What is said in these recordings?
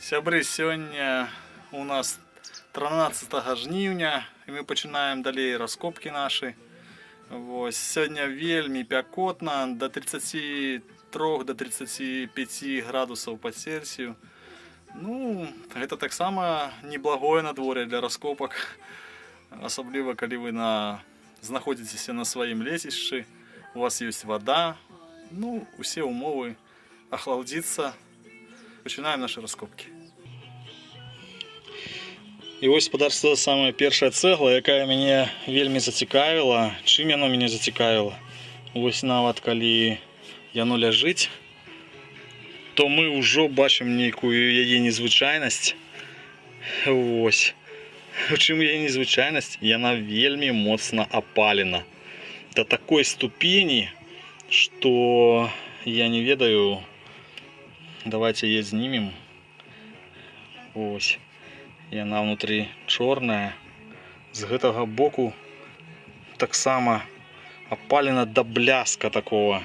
Сябры, сёння у нас 13 жніўня і мы пачынаем далей раскопкі нашы. Вось, сёння вельмі пякотна, до 33 до 35 градусаў па Цельсію. Ну, гэта таксама неблагое надвор'е для раскопак, асабліва калі вы знаходзіцеся на сваім лецішчы, у вас ёсць вода, ну, усе умовы ахладзіцца. Пачынаем нашы раскопкі. І вось, спадарства, самая першая цэгла, якая мяне вельмі зацікавіла. Чым яно мяне зацікавіла? Вось нават калі яно ляжыць, то мы ўжо бачым нейкую яе незвычайнасць. Вось. У чым яе незвычайнасць? Яна вельмі моцна апалена. Да такой ступені, што я не ведаю. Давайте яе знімем. Ось. Яна внутрі чорная. З гэтага боку таксама апалена да бляска такого.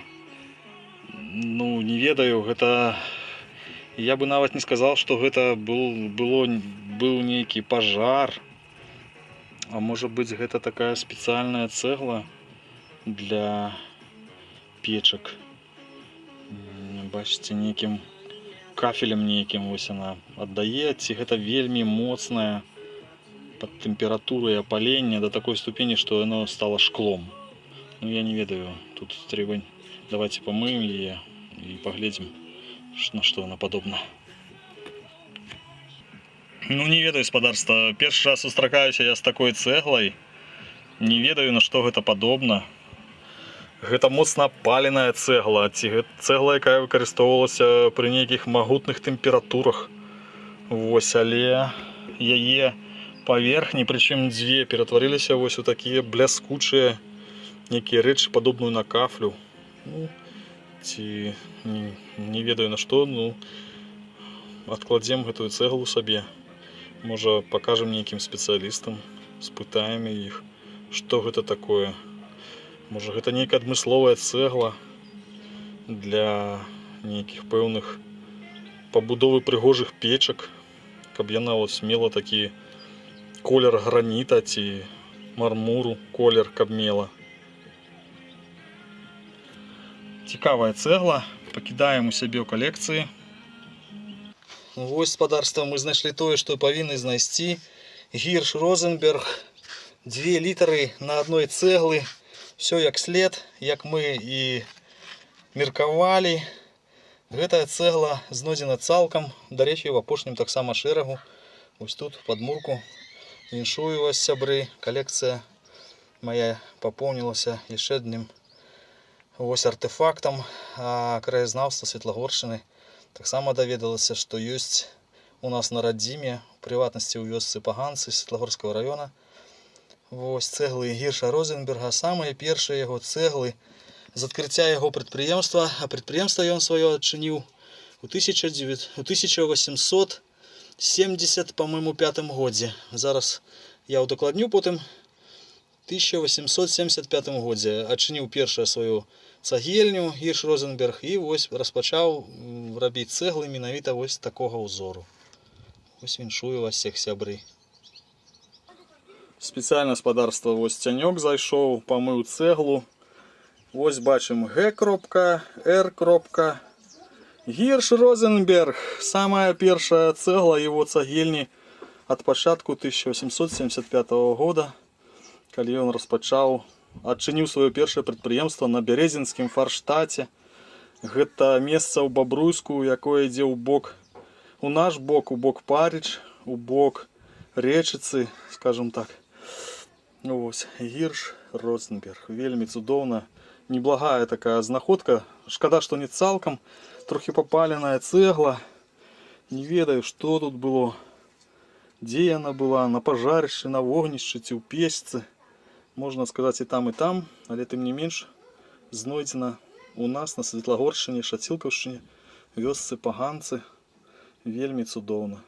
Ну, не ведаю, гэта... Я бы нават не сказал, што гэта быў нейкі пажар. А можа быць, гэта такая спецыяльная цэгла для печак. Бачыце, нейкім кафелем нейкім вось яна аддае, ці гэта вельмі моцная пад тэмпературай апалення да такой ступені, што яно стала шклом. Ну, я не ведаю, тут трэба... Давайте памыем яе і паглядзім, на што яна падобна. Ну, не ведаю, спадарства, першы раз сустракаюся я з такой цэглай. Не ведаю, на што гэта падобна. Гэта моцна апаленая цэгла, ці цэгла, якая выкарыстоўвалася пры нейкіх магутных тэмпературах. Вось, але яе паверхні, прычым дзве, ператварыліся вось у такія бляскучыя нейкія рэчы, падобную на кафлю. Ну, ці не ведаю на што, ну, адкладзем гэтую цэглу сабе. Можа, пакажам нейкім спецыялістам, спытаем іх, што гэта такое. Можа, гэта нейкая адмысловая цэгла для нейкіх пэўных пабудовы прыгожых печак, каб яна мела такі колер граніта ці мармуру, колер каб мела. Цікавая цэгла, пакідаем у сябе ў калекцыі. Вось, спадарства, мы знайшлі тое, што павінны знайсці. Гірш Розенберг, 2 літары на адной цэглы. Все як след, як мы і меркавалі. Гэтая цэгла знойдзена цалкам, дарэчы, в апошнім таксама шэрагу. Вось тут, пад мурку. Віншую вас, сябры, калекцыя моя папоўнілася яшчэ адным артефактам краязнаўства Светлагоршчыны. Таксама даведалася, што ёсць у нас на радзіме, у прыватнасці ў вёсцы Паганцы Светлагорскага района. Вось цэглы Гірша Розенберга, самыя першыя яго цэглы з адкрыцця яго прадпрыемства. А прадпрыемства ён сваё адчыніў у 1875, па-мойму, 5 годзе. Зараз я ўдакладню потым. 1875 годзе адчыніў першую сваю цагельню Гірш Розенберг і вось распачаў рабіць цэглы менавіта вось такога ўзору. Вось віншую вас всех, сябры. Спецыяльна, спадарства, вось цянёк зайшоў, памыў цэглу. Вось бачым Г кропка, Р кропка. Гірш Розенберг, самая першая цэгла его цагельні ад пачатку 1875 года, калі ён адчыніў сваё першае прадпрыемства на Бярэзінскім фарштаце. Гэта месца ў Бабруйску, якое ідзе ў бок, у наш бок, у бок Паріч, у бок Рэчыцы, скажем так. Вось, Гірш Розенберг. Вельмі цудоўна. Неблагая такая знаходка. Шкада, што не цалкам. Трохі папаленая цэгла. Не ведаю, што тут было. Дзе яна была? На пажарышчы, на вогнішчы ці ў печцы. Можна сказаць і там, але тым не менш знойдзена у нас на Светлагоршчыне, Шацілкаўшчыне, вёсцы Паганцы. Вельмі цудоўна.